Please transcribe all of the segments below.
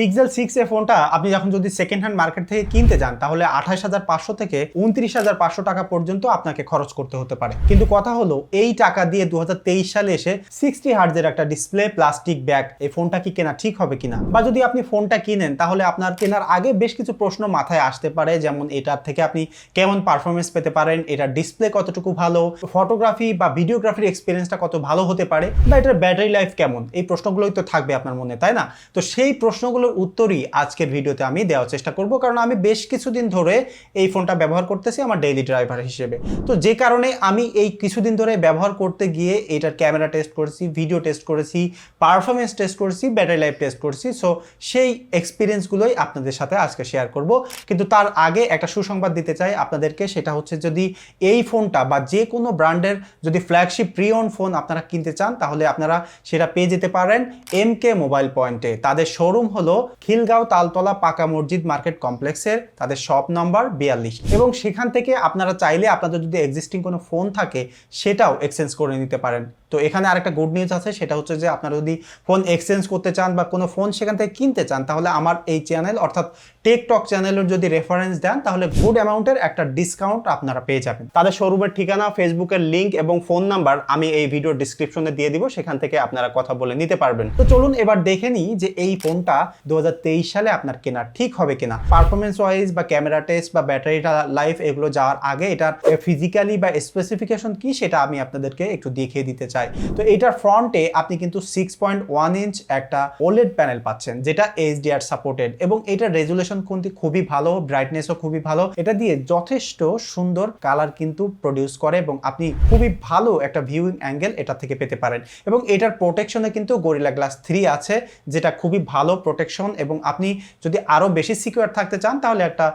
Pixel 6 এ ফোনটা আপনি যখন যদি সেকেন্ড হ্যান্ড মার্কেট থেকে কিনতে যান তাহলে 28,500 থেকে 29,500 টাকা পর্যন্ত আপনাকে খরচ করতে হতে পারে। কিন্তু কথা হলো এই টাকা দিয়ে 2023 সালে এসে 60 হার্টজের একটা ডিসপ্লে প্লাস্টিক ব্যাগ এই ফোনটা কি কেনা ঠিক হবে কিনা, বা যদি আপনি ফোনটা কিনেন তাহলে আপনার কেনার আগে বেশ কিছু প্রশ্ন মাথায় আসতে পারে, যেমন এটার থেকে আপনি কেমন পারফরমেন্স পেতে পারেন, এটার ডিসপ্লে কতটুকু ভালো, ফটোগ্রাফি বা ভিডিওগ্রাফির এক্সপিরিয়েন্সটা কত ভালো হতে পারে, বা এটার ব্যাটারি লাইফ কেমন, এই প্রশ্নগুলোই তো থাকবে আপনার মনে, তাই না? তো সেই প্রশ্নগুলো উত্তরই আজকের ভিডিওতে আমি দেওয়ার চেষ্টা করব, কারণ আমি বেশ কিছুদিন ধরে এই ফোনটা ব্যবহার করতেছি আমার ডেইলি ড্রাইভার হিসেবে। তো যে কারণে আমি এই কিছুদিন ধরে ব্যবহার করতে গিয়ে এটার ক্যামেরা টেস্ট করেছি, ভিডিও টেস্ট করেছি, পারফরমেন্স টেস্ট করেছি, ব্যাটারি লাইফ টেস্ট করেছি। সো সেই এক্সপিরিয়েন্সগুলোই আপনাদের সাথে আজকে শেয়ার করব। কিন্তু তার আগে একটা সুসংবাদ দিতে চাই আপনাদেরকে, সেটা হচ্ছে যদি এই ফোনটা বা যে কোনো ব্র্যান্ডের যদি ফ্ল্যাগশিপ প্রি ওন ফোন আপনারা কিনতে চান তাহলে আপনারা সেটা পেয়ে যেতে পারেন এমকে মোবাইল পয়েন্টে। তাদের শোরুম হলো খিলগাঁও তালতলা পাকা মসজিদ মার্কেট কমপ্লেক্সের, তাদের শপ নাম্বার 42, এবং সেখান থেকে আপনারা চাইলে আপনাদের যদি এক্সিস্টিং কোনো ফোন থাকে সেটাও এক্সচেঞ্জ করে নিতে পারেন। তো এখানে আরেকটা গুড নিউজ আছে, সেটা হচ্ছে যে আপনারা যদি ফোন এক্সচেঞ্জ করতে চান বা কোনো ফোন সেখান থেকে কিনতে চান তাহলে আমার এই চ্যানেল অর্থাৎ টেকটক চ্যানেলের যদি রেফারেন্স দেন তাহলে গুড অ্যামাউন্টের একটা ডিসকাউন্ট আপনারা পেয়ে যাবেন। তাদের শোরুমের ঠিকানা, ফেসবুকের লিঙ্ক এবং ফোন নাম্বার আমি এই ভিডিওর ডিসক্রিপশনে দিয়ে দিব, সেখান থেকে আপনারা কথা বলে নিতে পারবেন। তো চলুন এবার দেখে নিই যে এই ফোনটা 2023 সালে আপনার কেনা ঠিক হবে কিনা। পারফরমেন্স ওয়াইজ বা ক্যামেরা টেস্ট বা ব্যাটারি লাইফ এগুলো যাওয়ার আগে এটার ফিজিক্যালি বা স্পেসিফিকেশন কি সেটা আমি আপনাদেরকে একটু দেখিয়ে দিতে চাই। তো এটার ফ্রন্টে আপনি কিন্তু 6.1 ইঞ্চ একটা ওলেড প্যানেল পাচ্ছেন যেটা এইচডিআর সাপোর্টেড, এবং এটার রেজুলেশন কিন্তু খুবই ভালো, ব্রাইটনেসও খুবই ভালো। এটা দিয়ে যথেষ্ট সুন্দর কালার কিন্তু প্রডিউস করে এবং আপনি খুবই ভালো একটা ভিউইং অ্যাঙ্গেল এটা থেকে পেতে পারেন। এবং এটার প্রোটেকশনে কিন্তু গরিলা গ্লাস 3 আছে, যেটা খুবই ভালো প্রোটেকশন, এবং আপনি যদি আরো বেশি সিকিউর থাকতে চান তাহলে একটা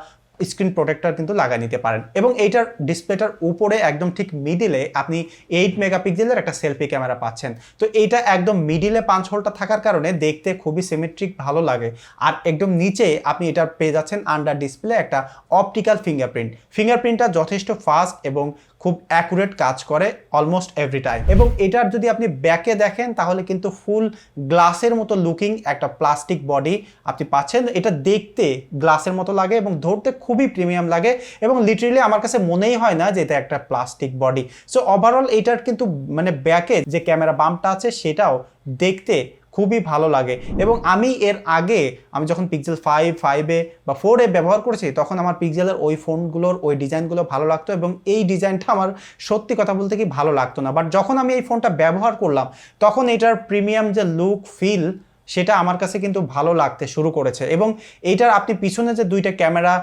স্ক্রিন প্রোটেক্টর কিন্তু লাগিয়ে নিতে পারেন। এবং এইটার ডিসপ্লেটার উপরে একদম ঠিক মিডিলে আপনি 8 মেগাপিক্সেলের একটা সেলফি ক্যামেরা পাচ্ছেন। তো এইটা একদম মিডিলে পাঞ্চ হোলটা থাকার কারণে দেখতে খুবই সিমেট্রিক ভালো লাগে। আর একদম নিচে আপনি এটা পেয়ে যাচ্ছেন আন্ডার ডিসপ্লে একটা অপটিক্যাল ফিঙ্গারপ্রিন্টটা যথেষ্ট ফাস্ট এবং খুব অ্যাকুরেট কাজ করে অলমোস্ট এভরি টাইম। এবং এটার যদি আপনি ব্যাকে দেখেন তাহলে কিন্তু ফুল গ্লাসের মতো লুকিং একটা প্লাস্টিক বডি আপনি পাচ্ছেন। এটা দেখতে গ্লাসের মতো লাগে এবং ধরতে খুবই প্রিমিয়াম লাগে, এবং লিটারেলি আমার কাছে মনেই হয় না যে এটা একটা প্লাস্টিক বডি। সো ওভারঅল এটার কিন্তু মানে ব্যাকে যে ক্যামেরা বাম্পটা আছে সেটাও দেখতে খুবই ভালো লাগে। এবং আমি এর আগে আমি যখন পিক্সেল 5 এ বা 4 এ ব্যবহার করেছি তখন আমার পিক্সেলের ওই ফোনগুলোর ওই ডিজাইনগুলো ভালো লাগতো, এবং এই ডিজাইনটা আমার সত্যি কথা বলতে কি ভালো লাগতো না। বাট যখন আমি এই ফোনটা ব্যবহার করলাম তখন এটার প্রিমিয়াম যে লুক ফিল সেটা আমার কাছে কিন্তু ভালো লাগতে শুরু করেছে। এবং এইটার আপনি পিছনে যে দুইটা ক্যামেরা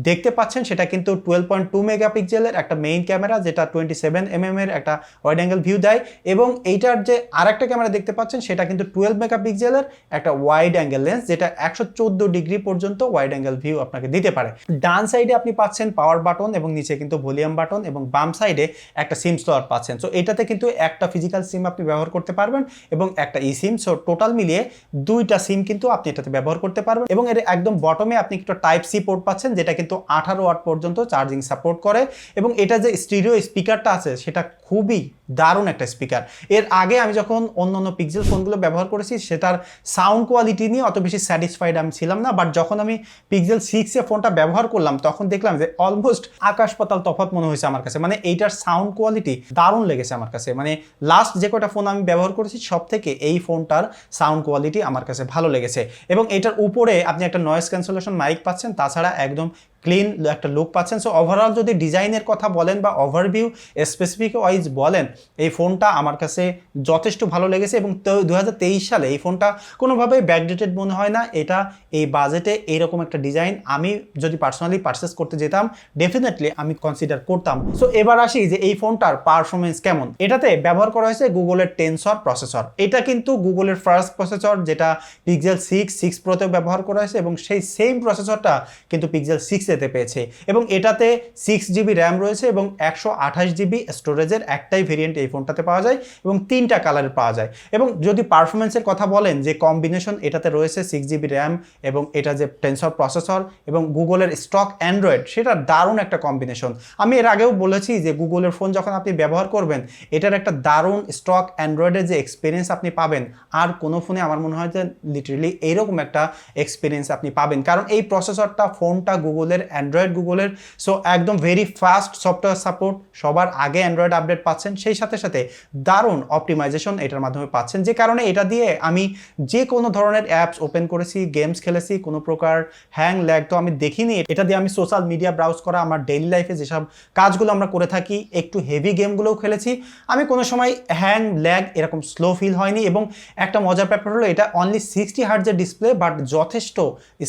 দেখতে পাচ্ছেন সেটা কিন্তু 12.2 মেগাপিক্সেলের একটা মেইন ক্যামেরা, যেটা 27mm এর একটা ওয়াইড অ্যাঙ্গেল ভিউ দেয়, এবং এইটার যে আরেকটা ক্যামেরা দেখতে পাচ্ছেন সেটা কিন্তু 12 মেগাপিক্সেলের একটা ওয়াইড অ্যাঙ্গেল লেন্স, যেটা 114 ডিগ্রি পর্যন্ত ওয়াইড অ্যাঙ্গেল ভিউ আপনাকে দিতে পারে। ডান সাইডে আপনি পাচ্ছেন পাওয়ার বাটন এবং নিচে কিন্তু ভলিউম বাটন, এবং বাম সাইডে একটা সিম স্লট পাচ্ছেন। সো এটাতে কিন্তু একটা ফিজিক্যাল সিম আপনি ব্যবহার করতে পারবেন এবং একটা ই সিম। সো টোটাল মিলিয়ে দুইটা সিম কিন্তু আপনি এটাতে ব্যবহার করতে পারবেন। এবং এর একদম বটমে আপনি একটা টাইপ সি পোর্ট পাচ্ছেন, যেটা কিন্তু 18 ওয়াট পর্যন্ত চার্জিং সাপোর্ট করে। এবং এটা যে স্টিরিও স্পিকারটা আছে সেটা খুবই দারুণ একটা স্পিকার। এর আগে আমি যখন অন্য পিক্সেল ফোনগুলো ব্যবহার করেছি সেটার সাউন্ড কোয়ালিটি নিয়ে অত বেশি স্যাটিসফাইড আমি ছিলাম না, বাট যখন আমি পিক্সেল 6 এ ফোনটা ব্যবহার করলাম তখন দেখলাম যে অলমোস্ট আকাশ পাতাল তফাৎ মনে হয়েছে আমার কাছে। মানে এইটার সাউন্ড কোয়ালিটি দারুণ লেগেছে আমার কাছে। মানে লাস্ট যে কটা ফোন আমি ব্যবহার করেছি সব থেকে এই ফোনটার সাউন্ড কোয়ালিটি আমার কাছে ভালো লেগেছে। এবং এটার উপরে আপনি একটা নয়েজ ক্যান্সেলেশন মাইক পাচ্ছেন, তাছাড়া একদম ক্লিন একটা লুক পাচ্ছেন। সো ওভারঅল যদি ডিজাইনের কথা বলেন বা ওভারভিউ স্পেসিফিক ওয়াইজ বলেন এই ফোনটা আমার কাছে যথেষ্ট ভালো লেগেছে। এবং 2023 সালে এই ফোনটা কোনোভাবে ব্যাকডেটেড মনে হয় না। এটা এই বাজেটে এইরকম একটা ডিজাইন আমি যদি পার্সোনালি পারচেস করতে যেতাম ডেফিনেটলি আমি কনসিডার করতাম। সো এবার আসি যে এই ফোনটার পারফরমেন্স কেমন। এটাতে ব্যবহার করা হয়েছে গুগলের টেনসর প্রসেসর। এটা কিন্তু গুগলের ফার্স্ট প্রসেসর, যেটা পিক্সেল 6 প্রোতে ব্যবহার করা হয়েছে, এবং সেই সেম প্রসেসরটা কিন্তু পিক্সেল 6 এ এতে পেয়েছে এবং এটাতে 6GB র্যাম রয়েছে এবং 128GB স্টোরেজের একটাই ভেরিয়েন্ট এই ফোনটাতে পাওয়া যায় এবং 3টা কালারে পাওয়া যায়। এবং যদি পারফরমেন্সের কথা বলেন যে কম্বিনেশন এটাতে রয়েছে 6GB র্যাম এবং এটা যে টেনসর প্রসেসর এবং গুগলের স্টক অ্যান্ড্রয়েড, সেটা দারুণ একটা কম্বিনেশন। আমি এর আগেও বলেছি যে গুগলের ফোন যখন আপনি ব্যবহার করবেন এটার একটা দারুণ স্টক অ্যান্ড্রয়েডের যে এক্সপিরিয়েন্স আপনি পাবেন আর কোনো ফোনে আমার মনে হয় যে লিটারেলি এইরকম একটা এক্সপিরিয়েন্স আপনি পাবেন, কারণ এই প্রসেসরটা ফোনটা গুগলের অ্যান্ড্রয়েড গুগলের, সো একদম ভেরি ফাস্ট সফটওয়্যার সাপোর্ট, সবার আগে অ্যান্ড্রয়েড আপডেট পাচ্ছেন, সেই সাথে সাথে দারুণ অপটিমাইজেশন এটার মাধ্যমে পাচ্ছেন, যে কারণে এটা দিয়ে আমি যে কোনো ধরনের অ্যাপস ওপেন করেছি, গেমস খেলেছি, কোনো প্রকার হ্যাং ল্যাগ তো আমি দেখিনি। এটা দিয়ে আমি সোশ্যাল মিডিয়া ব্রাউজ করা, আমার ডেইলি লাইফে যেসব কাজগুলো আমরা করে থাকি, একটু হেভি গেমগুলোও খেলেছি, আমি কোনো সময় হ্যাং ল্যাগ এরকম স্লো ফিল হয়নি। এবং একটা মজার ব্যাপার হলো এটা অনলি 60 হার্টজের ডিসপ্লে, বাট যথেষ্ট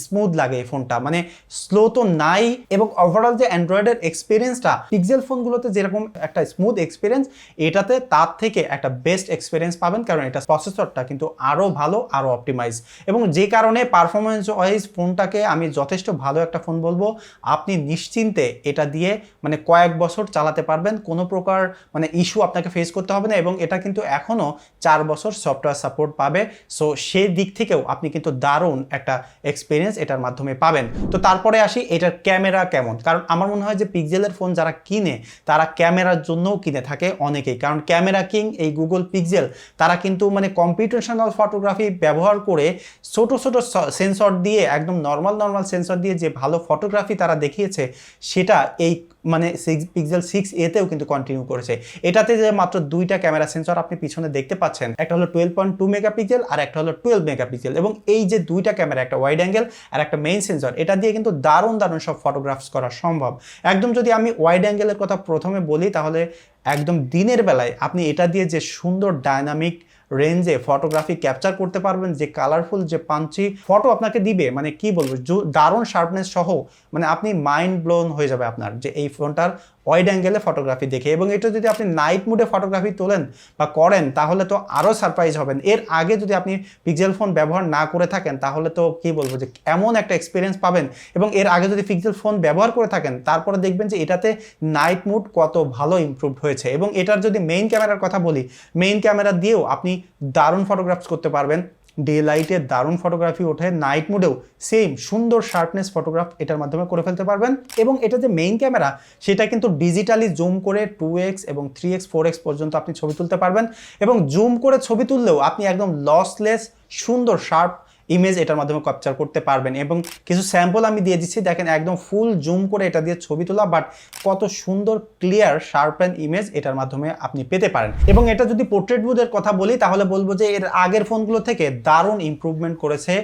স্মুথ লাগে এই ফোনটা, মানে স্লো তো নাই। এবং ওভারঅল যে অ্যান্ড্রয়েডের এক্সপিরিয়েন্সটা পিক্সেল ফোনগুলোতে যেরকম একটা স্মুথ এক্সপিরিয়েন্স, এটাতে তার থেকে একটা বেস্ট এক্সপিরিয়েন্স পাবেন, কারণ এটা প্রসেসরটা কিন্তু আরও ভালো, আরও অপটিমাইজ, এবং যে কারণে পারফরমেন্স ওয়াইজ ফোনটাকে আমি যথেষ্ট ভালো একটা ফোন বলবো। আপনি নিশ্চিন্তে এটা দিয়ে মানে কয়েক বছর চালাতে পারবেন, কোনো প্রকার মানে ইস্যু আপনাকে ফেস করতে হবে না, এবং এটা কিন্তু এখনও 4 বছর সফটওয়্যার সাপোর্ট পাবে। সো সেই দিক থেকেও আপনি কিন্তু দারুণ একটা এক্সপিরিয়েন্স এটার মাধ্যমে পাবেন। তো তারপরে আসি এটার ক্যামেরা কেমন, কারণ আমার মনে হয় যে পিক্সেলের ফোন যারা কিনে তারা ক্যামেরার জন্যও কিনে থাকে অনেকেই, কারণ ক্যামেরা কিং এই গুগল পিক্সেল, তারা কিন্তু মানে কম্পিউটেশনাল ফটোগ্রাফি ব্যবহার করে ছোট ছোট সেন্সর দিয়ে একদম নর্মাল সেন্সর দিয়ে যে ভালো ফটোগ্রাফি তারা দেখিয়েছে, সেটা এই মানে পিক্সেল 6a-তেও কিন্তু কন্টিনিউ করেছে। এটাতে যে মাত্র 2টা ক্যামেরা সেন্সর আপনি পিছনে দেখতে পাচ্ছেন, একটা হলো 12.2 মেগাপিক্সেল আর একটা হলো 12 মেগাপিক্সেল, এবং এই যে 2টা ক্যামেরা, একটা ওয়াইড অ্যাঙ্গেল আর একটা মেইন সেন্সর, এটা দিয়ে কিন্তু দারুণ সব ফটোগ্রাফস করা সম্ভব। একদম যদি আমি ওয়াইড অ্যাঙ্গেলের কথা প্রথমে বলি, তাহলে একদম দিনের বেলায় আপনি এটা দিয়ে যে সুন্দর ডায়নামিক রেঞ্জে ফটোগ্রাফি ক্যাপচার করতে পারবেন, যে কালারফুল যে পাঞ্চি ফটো আপনাকে দিবে, মানে কি বলবো, দারুণ শার্পনেস সহ, মানে আপনি মাইন্ড ব্লোন হয়ে যাবে আপনার যে এই ফোনটার ওয়াইড অ্যাঙ্গেলে ফটোগ্রাফি দেখে। এবং এটা যদি আপনি নাইট মুডে ফটোগ্রাফি তোলেন বা করেন তাহলে তো আরও সারপ্রাইজ হবেন। এর আগে যদি আপনি পিক্সেল ফোন ব্যবহার না করে থাকেন তাহলে তো কি বলবো যে এমন একটা এক্সপিরিয়েন্স পাবেন, এবং এর আগে যদি পিক্সেল ফোন ব্যবহার করে থাকেন তারপরে দেখবেন যে এটাতে নাইট মুড কত ভালো ইমপ্রুভড হয়েছে। এবং এটার যদি মেইন ক্যামেরার কথা বলি, মেইন ক্যামেরা দিয়েও আপনি দারুণ ফটোগ্রাফস করতে পারবেন, ডে লাইটে দারুণ ফটোগ্রাফি ওঠে, নাইট মুডেও সেম সুন্দর শার্পনেস ফটোগ্রাফ এটার মাধ্যমে করে ফেলতে পারবেন। এবং এটা যে মেইন ক্যামেরা সেটা কিন্তু ডিজিটালি জুম করে 2x এবং 3x 4x পর্যন্ত আপনি ছবি তুলতে পারবেন, এবং জুম করে ছবি তুললেও আপনি একদম লসলেস সুন্দর শার্প ইমেজ এটার মাধ্যমে ক্যাপচার করতে পারবেন। এবং কিছু স্যাম্পল আমি দিয়ে দিচ্ছি, দেখেন একদম ফুল জুম করে এটা দিয়ে ছবি তোলা, বাট কত সুন্দর ক্লিয়ার শার্পেন ইমেজ এটার মাধ্যমে আপনি পেতে পারেন। এবং এটা যদি পোর্ট্রেট মোডের কথা বলি তাহলে বলবো যে এর আগের ফোনগুলো থেকে দারুণ ইমপ্রুভমেন্ট করেছে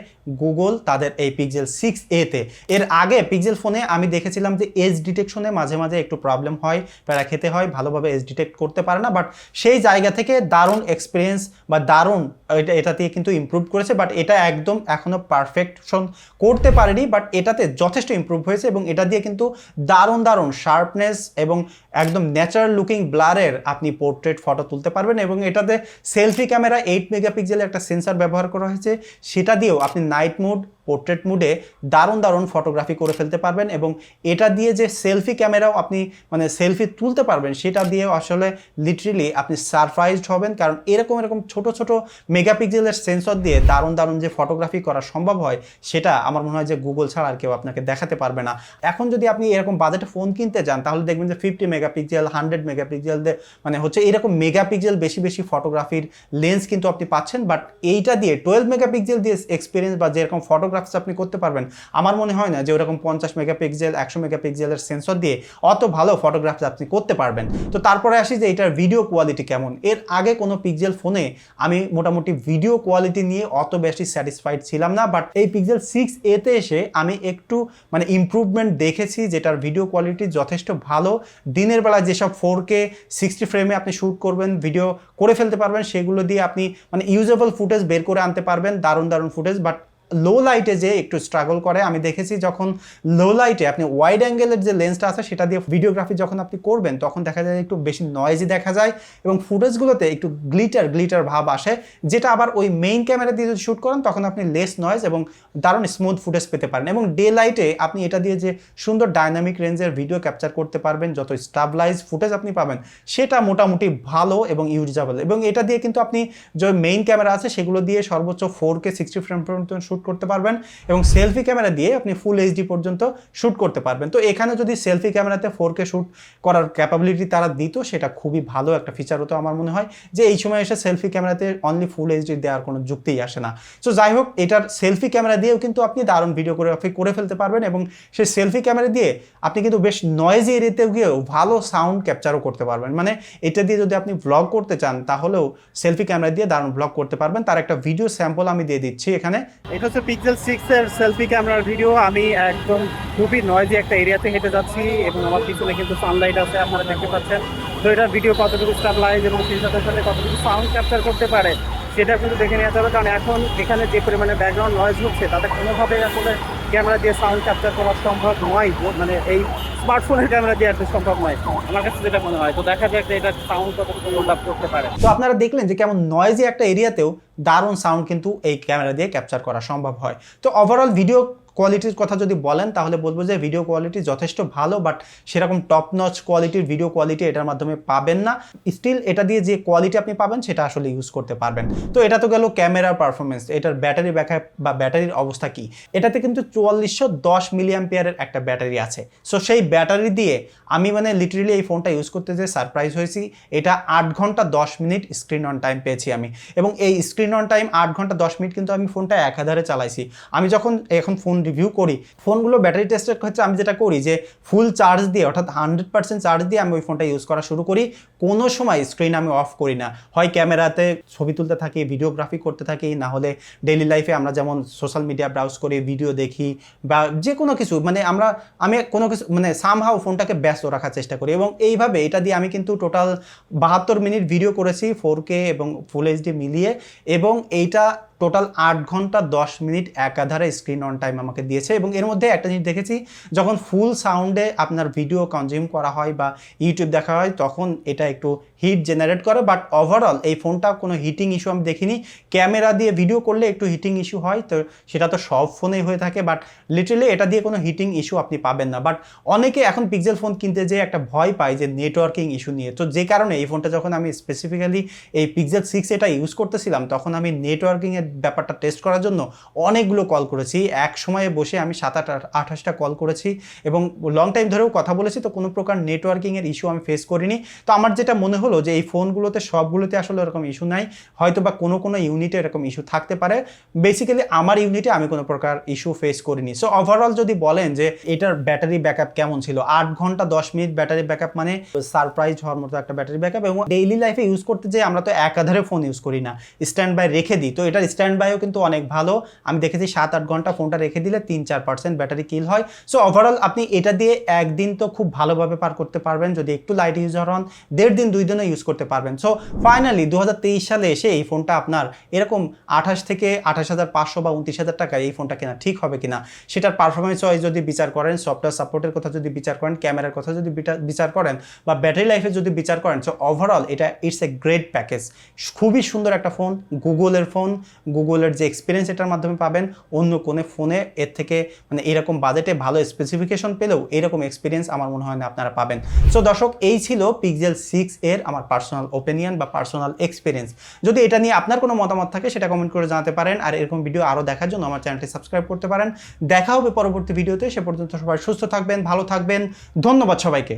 গুগল তাদের এই পিক্সেল 6a-তে। এর আগে পিক্সেল ফোনে আমি দেখেছিলাম যে এজ ডিটেকশনে মাঝে মাঝে একটু প্রবলেম হয়, প্যারা খেতে হয়, ভালোভাবে এজ ডিটেক্ট করতে পারে না, বাট সেই জায়গা থেকে দারুণ এক্সপিরিয়েন্স বা দারুণ এটা দিয়ে কিন্তু ইমপ্রুভ করেছে। বাট এটা একদম এখনো পারফেকশন করতে পারেনি, বাট এটাতে যথেষ্ট ইমপ্রুভ হয়েছে, এবং এটা দিয়ে কিন্তু দারুণ শার্পনেস এবং একদম ন্যাচারাল লুকিং ব্লারের আপনি পোর্ট্রেট ফটো তুলতে পারবেন। এবং এটাতে সেলফি ক্যামেরা 8 মেগাপিক্সেলের একটা সেন্সর ব্যবহার করা হয়েছে, সেটা দিয়েও আপনি নাইট মুড পোর্ট্রেট মুডে দারুণ ফটোগ্রাফি করে ফেলতে পারবেন। এবং এটা দিয়ে যে সেলফি ক্যামেরাও আপনি মানে সেলফি তুলতে পারবেন, সেটা দিয়েও আসলে লিটারেলি আপনি সারপ্রাইজড হবেন, কারণ এরকম ছোট মেগাপিক্সেলের সেন্সর দিয়ে দারুণ যে ফটোগ্রাফি করা সম্ভব হয়, সেটা আমার মনে হয় যে গুগল ছাড়া আর কেউ আপনাকে দেখাতে পারবে না। এখন যদি আপনি এরকম বাজেটে ফোন কিনতে যান তাহলে দেখবেন যে 50 মেগাপিক্সেল 100 মেগাপিক্সেল মানে হচ্ছে এরকম মেগাপিক্সেল বেশি ফটোগ্রাফির লেন্স কিন্তু আপনি পাচ্ছেন, বাট এইটা দিয়ে 12 মেগাপিক্সেল দিয়ে এক্সপিরিয়েন্স বা যেরকম ফটোগ্রাফস আপনি করতে পারবেন, আমার মনে হয় না যে ওরকম 50 মেগাপিক্সেল 100 মেগাপিক্সেলের সেন্সর দিয়ে অত ভালো ফটোগ্রাফস আপনি করতে পারবেন। তো তারপরে আসি যে এটার ভিডিও কোয়ালিটি কেমন। এর আগে কোনো পিক্সেল ফোনে আমি মোটামুটি ভিডিও কোয়ালিটি নিয়ে অত বেশি স্যাটিসফাইড ছিলাম না, বাট এই পিক্সেল 6a-তে এসে আমি একটু মানে ইমপ্রুভমেন্ট দেখেছি, যেটার ভিডিও কোয়ালিটি যথেষ্ট ভালো। দিনের বেলা যেসব 4K 60 ফ্রেমে আপনি শ্যুট করবেন, ভিডিও করে ফেলতে পারবেন, সেগুলো দিয়ে আপনি মানে ইউজেবল ফুটেজ বের করে আনতে পারবেন, দারুণ ফুটেজ। বাট লো লাইটে যে একটু স্ট্রাগল করে। আমি দেখেছি যখন লো লাইটে আপনি ওয়াইড অ্যাঙ্গেলের যে লেন্সটা আছে সেটা দিয়ে ভিডিওগ্রাফি যখন আপনি করবেন তখন দেখা যায় একটু বেশি নয়েজি দেখা যায় এবং ফুটেজগুলোতে একটু গ্লিটার ভাব আসে, যেটা আবার ওই মেইন ক্যামেরা দিয়ে যদি শ্যুট করেন তখন আপনি লেস নয়েজ এবং দারুণ স্মুথ ফুটেজ পেতে পারেন। এবং ডে লাইটে আপনি এটা দিয়ে যে সুন্দর ডাইনামিক রেঞ্জের ভিডিও ক্যাপচার করতে পারবেন, যত স্টাবলাইজ ফুটেজ আপনি পাবেন সেটা মোটামুটি ভালো এবং ইউজেবল। এবং এটা দিয়ে কিন্তু আপনি যে মেইন ক্যামেরা আছে সেগুলো দিয়ে সর্বোচ্চ 4K 60 ফ্রেম পর্যন্ত শ্যুট করতে পারবেন এবং সেলফি ক্যামেরা দিয়ে আপনি ফুল এইচডি পর্যন্ত শ্যুট করতে পারবেন। তো এখানে যদি সেলফি ক্যামেরাতে 4K শ্যুট করার ক্যাপাবিলিটি তারা দিত সেটা খুবই ভালো একটা ফিচার হতো আমার মনে হয়, যে এই সময় এসে সেলফি ক্যামেরাতে অনলি ফুল এইচডি দেওয়ার কোনো যুক্তিই আসে না। সো যাই হোক, এটার সেলফি ক্যামেরা দিয়েও কিন্তু আপনি দারুণ ভিডিওগ্রাফি করে ফেলতে পারবেন এবং সেই সেলফি ক্যামেরা দিয়ে আপনি কিন্তু বেশ নয়েজি এরিয়াতেও গিয়েও ভালো সাউন্ড ক্যাপচারও করতে পারবেন। মানে এটা দিয়ে যদি আপনি ব্লগ করতে চান তাহলেও সেলফি ক্যামেরা দিয়ে দারুণ ব্লগ করতে পারবেন। তার একটা ভিডিও স্যাম্পল আমি দিয়ে দিচ্ছি এখানে। এটা হচ্ছে পিক্সেল 6 এর সেলফি ক্যামেরার ভিডিও। আমি একদম খুবই নয়েজি একটা এরিয়াতে হেঁটে যাচ্ছি এবং আমার পিছনে কিন্তু সানলাইট আছে, আপনারা দেখতে পাচ্ছেন। তো এটার ভিডিও কতটুকু স্টাবলাইজ এবং সেই সাথে সাথে কতটুকু সাউন্ড ক্যাপচার করতে পারে সেটা কিন্তু দেখে নিতে হবে, কারণ এখন এখানে যে পরিমাণে ব্যাকগ্রাউন্ড নয়েজ হচ্ছে তাতে কোনোভাবে আসলে ক্যামেরা দিয়ে সাউন্ড ক্যাপচার করা সম্ভব নয়, মানে এই স্মার্টফোনের ক্যামেরা দিয়ে আসলে সম্ভব নয় আমার কাছে যেটা মনে হয়। তো দেখা যাক যে এটা সাউন্ড কতটুকু হোল্ড আপ করতে পারে। তো আপনারা দেখলেন যে কেমন নয়েজি একটা এরিয়াতেও দারুণ সাউন্ড কিন্তু এই ক্যামেরা দিয়ে ক্যাপচার করা সম্ভব হয়। তো ওভারঅল ভিডিও কোয়ালিটির কথা যদি বলেন তাহলে বলবো যে ভিডিও কোয়ালিটি যথেষ্ট ভালো, বাট সেরকম টপ নচ কোয়ালিটির ভিডিও কোয়ালিটি এটার মাধ্যমে পাবেন না। স্টিল এটা দিয়ে যে কোয়ালিটি আপনি পাবেন সেটা আসলে ইউজ করতে পারবেন। তো এটা তো গেল ক্যামেরার পারফরমেন্স। এটার ব্যাটারি ব্যাকআপ বা ব্যাটারির অবস্থা কি? এটাতে কিন্তু 4410 মিলিঅ্যাম্পিয়ারের একটা ব্যাটারি আছে। সো সেই ব্যাটারি দিয়ে আমি মানে লিটারেলি এই ফোনটা ইউজ করতে যে সারপ্রাইজ হয়েছি। এটা 8 ঘন্টা 10 মিনিট স্ক্রিন অন টাইম পেয়েছি আমি, এবং এই স্ক্রিন অন টাইম 8 ঘন্টা 10 মিনিট কিন্তু আমি ফোনটা একাধারে চালাইছি। আমি যখন এখন ফোন রিভিউ করি, ফোনগুলো ব্যাটারি টেস্টের ক্ষেত্রে আমি যেটা করি যে ফুল চার্জ দিয়ে, অর্থাৎ 100% চার্জ দিয়ে আমি ওই ফোনটা ইউজ করা শুরু করি। কোনো সময় স্ক্রিন আমি অফ করি না, হয় ক্যামেরাতে ছবি তুলতে থাকি, ভিডিওগ্রাফি করতে থাকি, না হলে ডেইলি লাইফে আমরা যেমন সোশ্যাল মিডিয়া ব্রাউজ করি, ভিডিও দেখি বা যে কোনো কিছু, মানে আমি কোনো কিছু মানে সামহাও ফোনটাকে ব্যস্ত রাখার চেষ্টা করি। এবং এইভাবে এটা দিয়ে আমি কিন্তু টোটাল 72 মিনিট ভিডিও করেছি 4K এবং ফুল এইচডি মিলিয়ে, এবং এইটা টোটাল 8 ঘন্টা 10 মিনিট একাধারে স্ক্রিন অন টাইম আমাকে দিয়েছে। এবং এর মধ্যে একটা জিনিস দেখেছি, যখন ফুল সাউন্ডে আপনার ভিডিও কনজিউম করা হয় বা ইউটিউব দেখা হয় তখন এটা একটু হিট জেনারেট করে, বাট ওভারঅল এই ফোনটা কোনো হিটিং ইস্যু আমি দেখিনি। ক্যামেরা দিয়ে ভিডিও করলে একটু হিটিং ইস্যু হয়, তো সেটা তো সব ফোনেই হয়ে থাকে, বাট লিটারেলি এটা দিয়ে কোনো হিটিং ইস্যু আপনি পাবেন না। বাট অনেকে এখন পিক্সেল ফোন কিনতে যেয়ে একটা ভয় পায় যে নেটওয়ার্কিং ইস্যু নিয়ে। তো যে কারণে এই ফোনটা যখন আমি স্পেসিফিক্যালি এই পিক্সেল 6 এটা ইউজ করতেছিলাম তখন আমি নেটওয়ার্কিংয়ের ব্যাপারটা টেস্ট করার জন্য অনেকগুলো কল করেছি। এক সময়ে বসে আমি 7-8-28টা কল করেছি এবং লং টাইম ধরেও কথা বলেছি, তো কোনো প্রকার নেটওয়ার্কিংয়ের ইস্যু আমি ফেস করিনি। তো আমার যেটা মনে হলো যে এই ফোনগুলোতে সবগুলোতে আসলে এরকম ইস্যু নাই, হয়তো বা কোনো ইউনিটে এরকম ইস্যু থাকতে পারে। বেসিক্যালি আমার ইউনিটে আমি কোনো প্রকার ইস্যু ফেস করিনি। সো ওভারঅল যদি বলেন যে এটার ব্যাটারি ব্যাকআপ কেমন ছিল, 8 ঘন্টা 10 মিনিট ব্যাটারি ব্যাকআপ মানে সারপ্রাইজ হওয়ার মতো একটা ব্যাটারি ব্যাকআপ। এবং ডেইলি লাইফে ইউজ করতে যে আমরা তো একাধারে ফোন ইউজ করি না, স্ট্যান্ড বাই রেখে দিই, তো এটার স্ট্যান্ড বাইও কিন্তু অনেক ভালো। আমি দেখেছি 7-8 ঘন্টা ফোনটা রেখে দিলে 3-4% ব্যাটারি কিল হয়। সো ওভারঅল আপনি এটা দিয়ে একদিন তো খুব ভালোভাবে পার করতে পারবেন, যদি একটু লাইট ইউজার হন 1.5 দিন 2 দিনও ইউজ করতে পারবেন। সো ফাইনালি 2023 সালে এসে এই ফোনটা আপনার এরকম 28 থেকে 28,500 বা 29,000 টাকায় এই ফোনটা কেনা ঠিক হবে কিনা, সেটার পারফরমেন্স ওয়াইজ যদি বিচার করেন, সফটওয়্যার সাপোর্টের কথা যদি বিচার করেন, ক্যামেরার কথা যদি বিচার করেন বা ব্যাটারি লাইফে যদি বিচার করেন, সো ওভারঅল এটা ইটস এ গ্রেট প্যাকেজ। খুবই সুন্দর একটা ফোন, গুগলের ফোন, গুগলের যে এক্সপিরিয়েন্স এটার মাধ্যমে পাবেন অন্য কোনো ফোনে এর থেকে মানে এরকম বাজেটে ভালো স্পেসিফিকেশন পেলেও এরকম এক্সপিরিয়েন্স আমার মনে হয় না আপনারা পাবেন। সো দর্শক, এই ছিল পিক্সেল 6 এর আমার পার্সোনাল ওপিনিয়ন বা পার্সোনাল এক্সপিরিয়েন্স। যদি এটা নিয়ে আপনার কোনো মতামত থাকে সেটা কমেন্ট করে জানাতে পারেন, আর এরকম ভিডিও আরও দেখার জন্য আমার চ্যানেলটি সাবস্ক্রাইব করতে পারেন। দেখা হবে পরবর্তী ভিডিওতে, সে পর্যন্ত সবাই সুস্থ থাকবেন, ভালো থাকবেন। ধন্যবাদ সবাইকে।